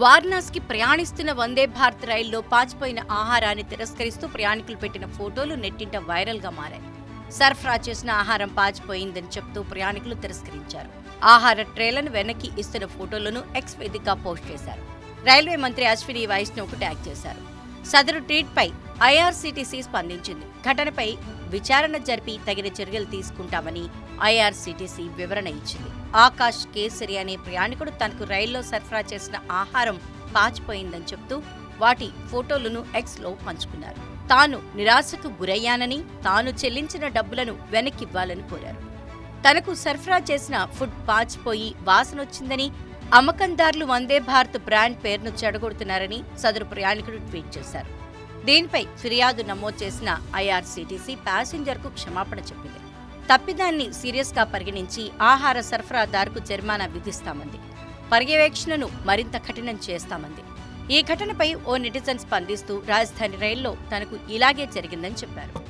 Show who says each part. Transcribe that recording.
Speaker 1: వారణాసికి ప్రయాణిస్తున్న వందే భారత్ రైల్లో పాచిపోయిన ఆహారాన్ని తిరస్కరిస్తూ ప్రయాణికులు పెట్టిన ఫోటోలు నెట్టింట వైరల్గా మారాయి. సరఫరా చేసిన ఆహారం పాచిపోయిందని చెప్తూ ప్రయాణికులు తిరస్కరించారు. ఆహార ట్రేలను వెనక్కి ఇస్తున్న ఫోటోలను ఎక్స్ వేదికగా పోస్ట్ చేశారు. రైల్వే మంత్రి అశ్విని వైష్ణవ్కు ట్యాగ్ చేశారు. సదరు ట్వీట్పై ఐఆర్సీటీసీ స్పందించింది. ఘటనపై విచారణ జరిపి తగిన చర్యలు తీసుకుంటామని ఐఆర్సీటీసీ వివరణ ఇచ్చింది. ఆకాష్ కేసరి అనే ప్రయాణికుడు తనకు రైల్లో సరఫరా చేసిన ఆహారం పాచిపోయిందని చెప్తూ వాటి ఫోటోలను ఎక్స్లో పంచుకున్నారు. తాను నిరాశకు గురయ్యానని, తాను చెల్లించిన డబ్బులను వెనక్కివ్వాలని కోరారు. తనకు సరఫరా చేసిన ఫుడ్ పాచిపోయి వాసనొచ్చిందని, అమ్మకందారులు వందే భారత్ బ్రాండ్ పేరును చెడగొడుతున్నారని సదరు ప్రయాణికుడు ట్వీట్ చేశారు. దీనిపై ఫిర్యాదు నమోదు చేసిన ఐఆర్సీటీసీ ప్యాసింజర్కు క్షమాపణ చెప్పింది. తప్పిదాన్ని సీరియస్గా పరిగణించి ఆహార సరఫరాదారుకు జరిమానా విధిస్తామంది. పర్యవేక్షణను మరింత కఠినం చేస్తామంది. ఈ ఘటనపై ఓ నెటిజన్ స్పందిస్తూ రాజధాని రైల్లో తనకు ఇలాగే జరిగిందని చెప్పారు.